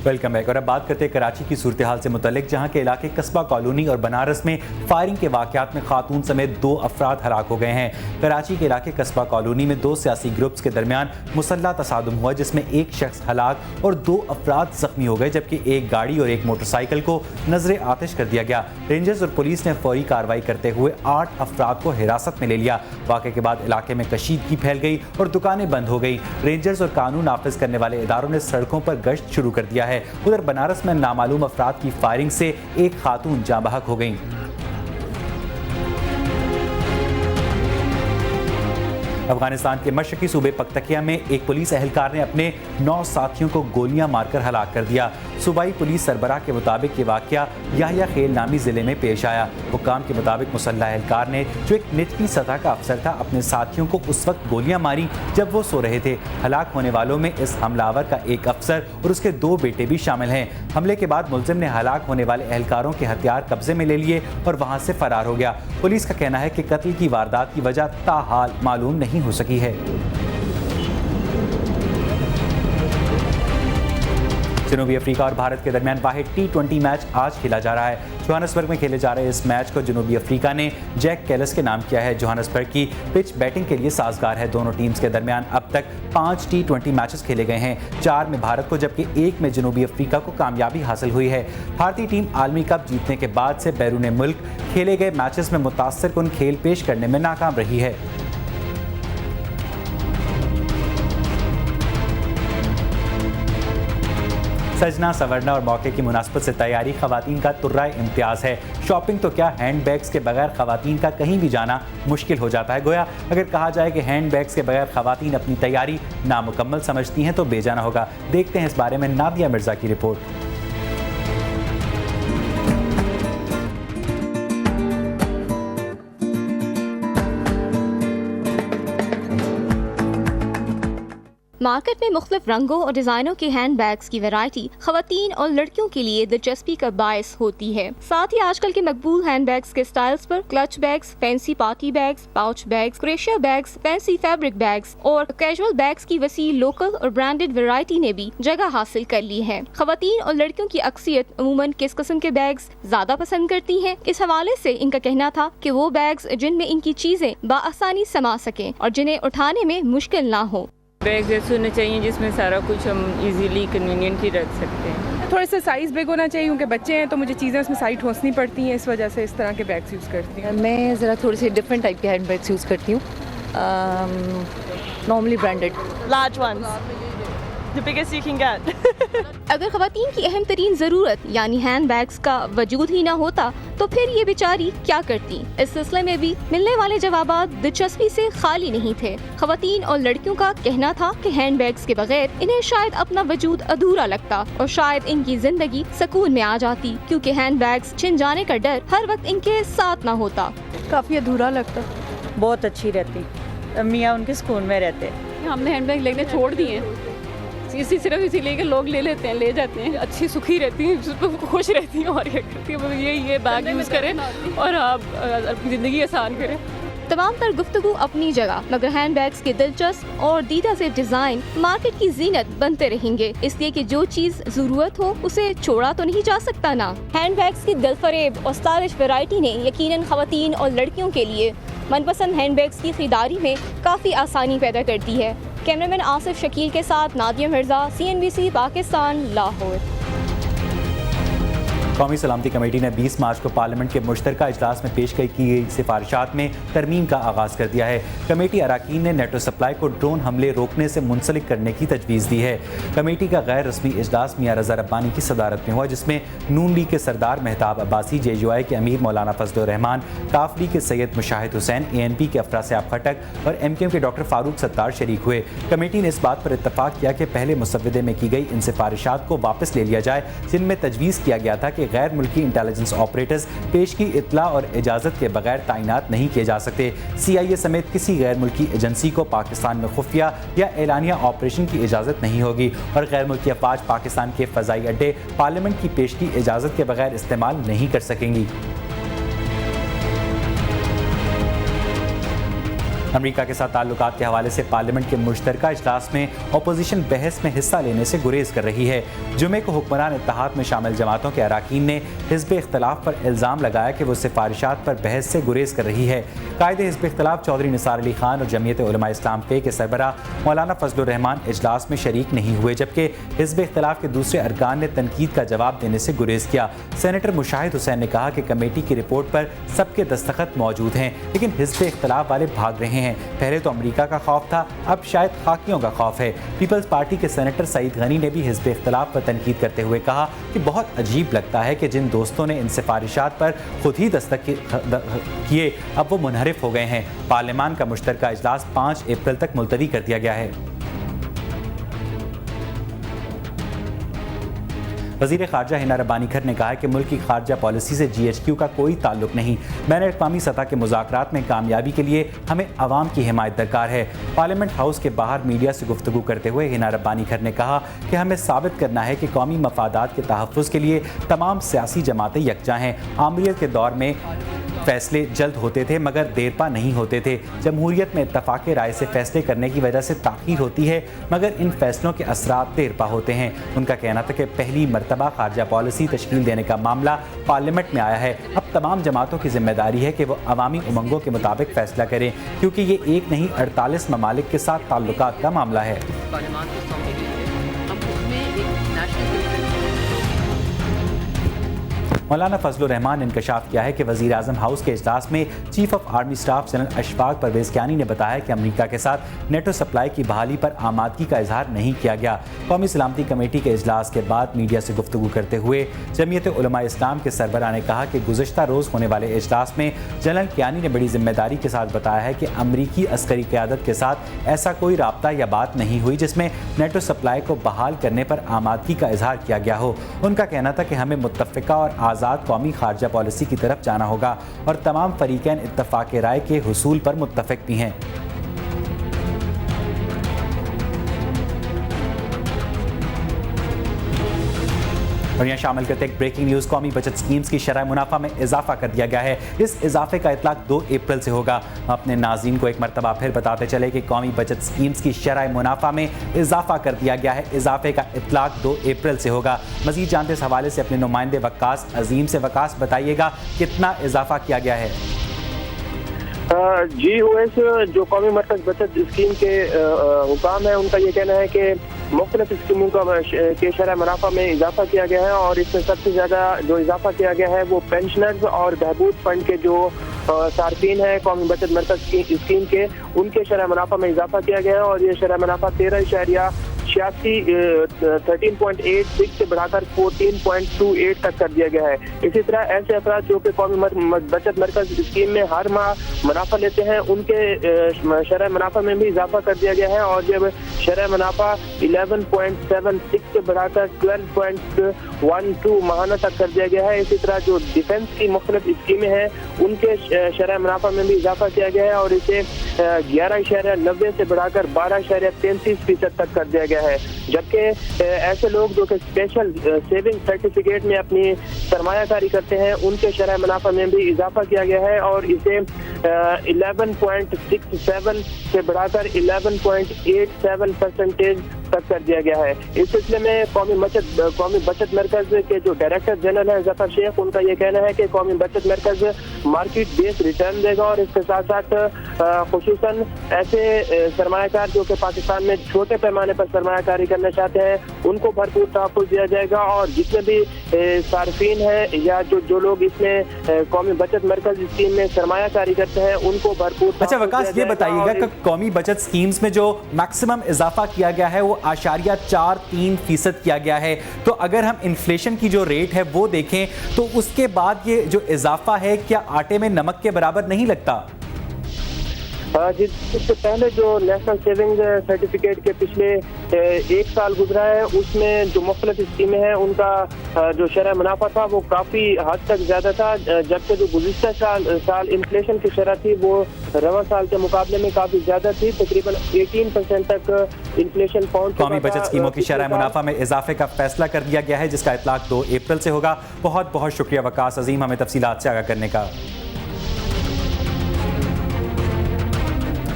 Welcome back. اور اب بات کرتے ہیں کراچی کی صورتحال سے متعلق, جہاں کے علاقے قصبہ کالونی اور بنارس میں فائرنگ کے واقعات میں خاتون سمیت 2 افراد ہلاک ہو گئے ہیں. کراچی کے علاقے قصبہ کالونی میں 2 سیاسی گروپس کے درمیان مسلح تصادم ہوا, جس میں 1 شخص ہلاک اور 2 افراد زخمی ہو گئے, جبکہ 1 گاڑی اور 1 موٹر سائیکل کو نظر آتش کر دیا گیا. رینجرز اور پولیس نے فوری کارروائی کرتے ہوئے 8 افراد کو حراست میں لے لیا. واقعے کے بعد علاقے میں کشیدگی پھیل گئی اور دکانیں بند ہو گئی. رینجرز اور قانون نافذ کرنے والے اداروں نے سڑکوں پر گشت شروع کر دیا ہے. ادھر بنارس میں نامعلوم افراد کی فائرنگ سے 1 خاتون جاں بحق ہو گئیں. افغانستان کے مشرقی صوبے پکتکیا میں ایک پولیس اہلکار نے اپنے 9 ساتھیوں کو گولیاں مار کر ہلاک کر دیا. صوبائی پولیس سربراہ کے مطابق یہ واقعہ یحییٰ خیل نامی ضلع میں پیش آیا. حکام کے مطابق مسلح اہلکار نے, جو ایک نچلی سطح کا افسر تھا, اپنے ساتھیوں کو اس وقت گولیاں ماری جب وہ سو رہے تھے. ہلاک ہونے والوں میں اس حملہ آور کا 1 افسر اور اس کے 2 بیٹے بھی شامل ہیں. حملے کے بعد ملزم نے ہلاک ہونے والے اہلکاروں کے ہتھیار قبضے میں لے لیے اور وہاں سے فرار ہو گیا. پولیس کا کہنا ہے کہ قتل کی واردات کی وجہ تاحال معلوم نہیں ہو سکی ہے. جنوبی افریقہ اور بھارت کے درمیان واحد T20 میچ آج کھیلا جا رہا ہے. جوہانسبرگ میں کھیلے جا رہے اس میچ کو جنوبی افریقہ نے جیک کیلس کے نام کیا ہے. جوہانسبرگ کی پچ بیٹنگ کے لیے سازگار ہے. دونوں ٹیمز کے درمیان اب تک 5 T20 میچز کھیلے گئے ہیں, 4 میں بھارت کو جبکہ 1 میں جنوبی افریقہ کو کامیابی حاصل ہوئی ہے. بھارتی ٹیم عالمی کپ جیتنے کے بعد سے بیرون ملک کھیلے گئے میچز میں متاثر کن کھیل پیش کرنے میں ناکام رہی ہے. سجنا سورنا اور موقع کی مناسبت سے تیاری خواتین کا ترائے امتیاز ہے. شاپنگ تو کیا, ہینڈ بیگز کے بغیر خواتین کا کہیں بھی جانا مشکل ہو جاتا ہے. گویا اگر کہا جائے کہ ہینڈ بیگز کے بغیر خواتین اپنی تیاری نامکمل سمجھتی ہیں تو بے جانا ہوگا. دیکھتے ہیں اس بارے میں نادیہ مرزا کی رپورٹ. مارکیٹ میں مختلف رنگوں اور ڈیزائنوں کے ہینڈ بیگز کی ویرائٹی خواتین اور لڑکیوں کے لیے دلچسپی کا باعث ہوتی ہے. ساتھ ہی آج کل کے مقبول ہینڈ بیگز کے سٹائلز پر clutch bags, fancy party bags, pouch bags, crochet bags, fancy fabric bags اور کیجول بیگز کی وسیع لوکل اور برانڈڈ ویرائٹی نے بھی جگہ حاصل کر لی ہے. خواتین اور لڑکیوں کی اکثریت عموماً کس قسم کے بیگز زیادہ پسند کرتی ہیں؟ اس حوالے سے ان کا کہنا تھا کہ وہ بیگز جن میں ان کی چیزیں بآسانی سما سکیں اور جنہیں اٹھانے میں مشکل نہ ہو. بیگز ایسے ہونے چاہیے جس میں سارا کچھ ہم ایزیلی کنوینئنٹلی رکھ سکتے ہیں. تھوڑا سا سائز بگ ہونا چاہیے کیونکہ بچے ہیں تو مجھے چیزیں اس میں سائٹ ٹھونسنی پڑتی ہیں, اس وجہ سے اس طرح کے بیگز یوز کرتی ہوں. میں ذرا تھوڑی سی ڈفرینٹ ٹائپ کے ہینڈ بیگز یوز کرتی ہوں, normally branded. Large ones. The biggest you can get. اگر خواتین کی اہم ترین ضرورت یعنی ہینڈ بیگز کا وجود ہی نہ ہوتا تو پھر یہ بیچاری کیا کرتی؟ اس سلسلے میں بھی ملنے والے جوابات دلچسپی سے خالی نہیں تھے. خواتین اور لڑکیوں کا کہنا تھا کہ ہینڈ بیگز کے بغیر انہیں شاید اپنا وجود ادھورا لگتا اور شاید ان کی زندگی سکون میں آ جاتی, کیونکہ ہینڈ بیگز چھن جانے کا ڈر ہر وقت ان کے ساتھ نہ ہوتا. کافی ادھورا لگتا. بہت اچھی رہتی, میاں ان کے سکون میں رہتے. ہم نے ہینڈ بیگ لینے چھوڑ دیے ہیں, صرف اسی لیے کہ لوگ لے لیتے ہیں, لے جاتے ہیں, اچھی سکھی رہتی ہیں, خوش رہتی ہیں اور یہ کرتی ہیں یہ بیگ یوز کریں اور آپ اپنی زندگی آسان کریں. تمام تر گفتگو اپنی جگہ, مگر ہینڈ بیگز کے دلچسپ اور دیدہ سے ڈیزائن مارکیٹ کی زینت بنتے رہیں گے, اس لیے کہ جو چیز ضرورت ہو اسے چھوڑا تو نہیں جا سکتا نا. ہینڈ بیگز کی دل فریب اور اسٹائلش ویرائٹی نے یقیناً خواتین اور لڑکیوں کے لیے من پسند ہینڈ بیگز کی خریداری میں کافی آسانی پیدا کر دی ہے. کیمرامین آصف شکیل کے ساتھ نادیہ مرزا, CNBC پاکستان, لاہور. قومی سلامتی کمیٹی نے 20 مارچ کو پارلیمنٹ کے مشترکہ اجلاس میں پیش کی گئی سفارشات میں ترمیم کا آغاز کر دیا ہے. کمیٹی اراکین نے نیٹو سپلائی کو ڈرون حملے روکنے سے منسلک کرنے کی تجویز دی ہے. کمیٹی کا غیر رسمی اجلاس میاں رضا ربانی کی صدارت میں ہوا, جس میں نون لیگ کے سردار مہتاب عباسی, JUI کے امیر مولانا فضل الرحمان, کاف لیگ کے سید مشاہد حسین, ANP کے افراسیاب خٹک اور MKM کے ڈاکٹر فاروق ستار شریک ہوئے. کمیٹی نے اس بات پر اتفاق کیا کہ پہلے مسودے میں کی گئی ان سفارشات کو واپس لے لیا جائے جن میں تجویز کیا گیا تھا کہ غیر ملکی انٹیلیجنس آپریٹرز پیش کی اطلاع اور اجازت کے بغیر تعینات نہیں کیے جا سکتے. CIA سمیت کسی غیر ملکی ایجنسی کو پاکستان میں خفیہ یا اعلانیہ آپریشن کی اجازت نہیں ہوگی اور غیر ملکی افواج پاکستان کے فضائی اڈے پارلیمنٹ کی پیش کی اجازت کے بغیر استعمال نہیں کر سکیں گی. امریکہ کے ساتھ تعلقات کے حوالے سے پارلیمنٹ کے مشترکہ اجلاس میں اپوزیشن بحث میں حصہ لینے سے گریز کر رہی ہے۔ جمعے کو حکمران اتحاد میں شامل جماعتوں کے اراکین نے حزب اختلاف پر الزام لگایا کہ وہ سفارشات پر بحث سے گریز کر رہی ہے۔ قائد حزب اختلاف چودھری نثار علی خان اور جمعیت علماء اسلام کے سربراہ مولانا فضل الرحمان اجلاس میں شریک نہیں ہوئے، جبکہ حزب اختلاف کے دوسرے ارکان نے تنقید کا جواب دینے سے گریز کیا۔ سینیٹر مشاہد حسین نے کہا کہ کمیٹی کی رپورٹ پر سب کے دستخط موجود ہیں، لیکن حزب اختلاف والے بھاگ رہے ہیں۔ پہلے تو امریکہ کا خوف تھا، اب شاید خاکیوں کا خوف ہے۔ پیپلز پارٹی کے سینیٹر سعید غنی نے بھی حزب اختلاف پر تنقید کرتے ہوئے کہا کہ بہت عجیب لگتا ہے کہ جن دوستوں نے ان سفارشات پر خود ہی دستخط کیے اب وہ منحرف ہو گئے ہیں۔ پارلیمان کا مشترکہ اجلاس 5 اپریل تک ملتوی کر دیا گیا ہے۔ وزیر خارجہ ہنا ربانی کھر نے کہا ہے کہ ملک کی خارجہ پالیسی سے جی ایچ کیو کا کوئی تعلق نہیں۔ بین الاقوامی سطح کے مذاکرات میں کامیابی کے لیے ہمیں عوام کی حمایت درکار ہے۔ پارلیمنٹ ہاؤس کے باہر میڈیا سے گفتگو کرتے ہوئے ہنا ربانی کھر نے کہا کہ ہمیں ثابت کرنا ہے کہ قومی مفادات کے تحفظ کے لیے تمام سیاسی جماعتیں یکجا ہیں۔ آمریت کے دور میں فیصلے جلد ہوتے تھے مگر دیر پا نہیں ہوتے تھے۔ جمہوریت میں اتفاق رائے سے فیصلے کرنے کی وجہ سے تاخیر ہوتی ہے مگر ان فیصلوں کے اثرات دیر پا ہوتے ہیں۔ ان کا کہنا تھا کہ پہلی مرتبہ خارجہ پالیسی تشکیل دینے کا معاملہ پارلیمنٹ میں آیا ہے۔ اب تمام جماعتوں کی ذمہ داری ہے کہ وہ عوامی امنگوں کے مطابق فیصلہ کریں، کیونکہ یہ ایک نہیں 48 ممالک کے ساتھ تعلقات کا معاملہ ہے۔ مولانا فضل الرحمان نے انکشاف کیا ہے کہ وزیر اعظم ہاؤس کے اجلاس میں chief of army staff general Ashfaq Pervez Kayani نے بتایا کہ امریکہ کے ساتھ نیٹو سپلائی کی بحالی پر آمادگی کا اظہار نہیں کیا گیا۔ قومی سلامتی کمیٹی کے اجلاس کے بعد میڈیا سے گفتگو کرتے ہوئے جمعیت علماء اسلام کے سربراہ نے کہا کہ گزشتہ روز ہونے والے اجلاس میں جنرل کیانی نے بڑی ذمہ داری کے ساتھ بتایا ہے کہ امریکی عسکری قیادت کے ساتھ ایسا کوئی رابطہ یا بات نہیں ہوئی جس میں نیٹو سپلائی کو بحال کرنے پر آمادگی کا اظہار کیا گیا ہو۔ ان کا کہنا تھا کہ ہمیں متفقہ اور آزاد قومی خارجہ پالیسی کی طرف جانا ہوگا اور تمام فریقین اتفاق رائے کے حصول پر متفق بھی ہیں۔ اور یہاں شامل کرتے ایک بریکنگ نیوز، قومی بچت اسکیمز کی شرح منافع میں اضافہ کر دیا گیا ہے۔ اس اضافے کا اطلاق 2 اپریل سے ہوگا۔ اپنے ناظرین کو ایک مرتبہ پھر بتاتے چلے کہ قومی بچت اسکیمز کی شرح منافع میں اضافہ کر دیا گیا ہے۔ اضافے کا اطلاق 2 اپریل سے ہوگا۔ مزید جانتے اس حوالے سے اپنے نمائندے وقاص عظیم سے۔ وقاص بتائیے گا کتنا اضافہ کیا گیا ہے؟ جی اویس، جو قومی مرکز بچت اسکیم کے حکام ہیں ان کا یہ کہنا ہے کہ مختلف اسکیموں کے شرح منافع میں اضافہ کیا گیا ہے اور اس میں سب سے زیادہ جو اضافہ کیا گیا ہے وہ پینشنرز اور بہبود فنڈ کے جو صارفین ہیں قومی بچت مرکز اسکیم کے، ان کے شرح منافع میں اضافہ کیا گیا ہے اور یہ شرح منافع 13.86 سے بڑھا کر 14.28 تک کر دیا گیا ہے۔ اسی طرح ایسے افراد جو کہ قومی بچت مرکز اسکیم میں ہر ماہ منافع لیتے ہیں ان کے شرح منافع میں بھی اضافہ کر دیا گیا ہے اور جب شرح منافع 11.76 سے بڑھا کر 12.12 ماہانہ تک کر دیا گیا ہے۔ اسی طرح جو ڈیفنس کی مختلف اسکیمیں ہیں ان کے شرح منافع میں بھی اضافہ کیا گیا ہے اور اسے 11.90 سے بڑھا کر 12.33% تک کر دیا گیا ہے، جبکہ ایسے لوگ جو کہ اسپیشل سیونگ سرٹیفکیٹ میں اپنی سرمایہ کاری کرتے ہیں ان کے شرح منافع میں بھی اضافہ کیا گیا ہے اور اسے 11.67 سے بڑھا کر 11.87% تک کر دیا گیا ہے۔ اس سلسلے میں قومی بچت مرکز کے جو ڈائریکٹر جنرل ہیں ظفر شیخ، ان کا یہ کہنا ہے کہ قومی بچت مرکز مارکیٹ بیس ریٹرن دے گا اور اس کے ساتھ ساتھ خصوصاً ایسے سرمایہ کار جو کہ پاکستان میں چھوٹے پیمانے پر سرمایہ کاری کرنا چاہتے ہیں ان کو بھرپور تحفظ دیا جائے گا اور جتنے بھی صارفین ہیں یا جو لوگ اس میں قومی بچت مرکز اسکیم میں سرمایہ کاری کرتے ہیں ان کو بھرپور۔ اچھا وقاص، یہ بتائیے گا کہ قومی بچت اسکیمز میں جو میکسیمم اضافہ کیا گیا ہے وہ 0.43% کیا گیا ہے، تو اگر ہم انفلیشن کی جو ریٹ ہے وہ دیکھیں تو اس کے بعد یہ جو اضافہ ہے کیا آٹے میں نمک کے برابر نہیں لگتا؟ جس سے پہلے جو نیشنل سیونگ سرٹیفکیٹ کے پچھلے 1 سال گزرا ہے اس میں جو مختلف اسکیمیں ہیں ان کا جو شرح منافع تھا وہ کافی حد تک زیادہ تھا، جبکہ جو گزشتہ سال انفلیشن کی شرح تھی وہ رواں سال کے مقابلے میں کافی زیادہ تھی، تقریباً 18% تک انفلیشن پہنچ چکا تھا۔ قومی بچت اسکیموں کی شرح منافع میں اضافے کا فیصلہ کر دیا گیا ہے جس کا اطلاق 2 اپریل سے ہوگا۔ بہت بہت شکریہ وقاص عظیم ہمیں تفصیلات سے آگاہ کرنے کا۔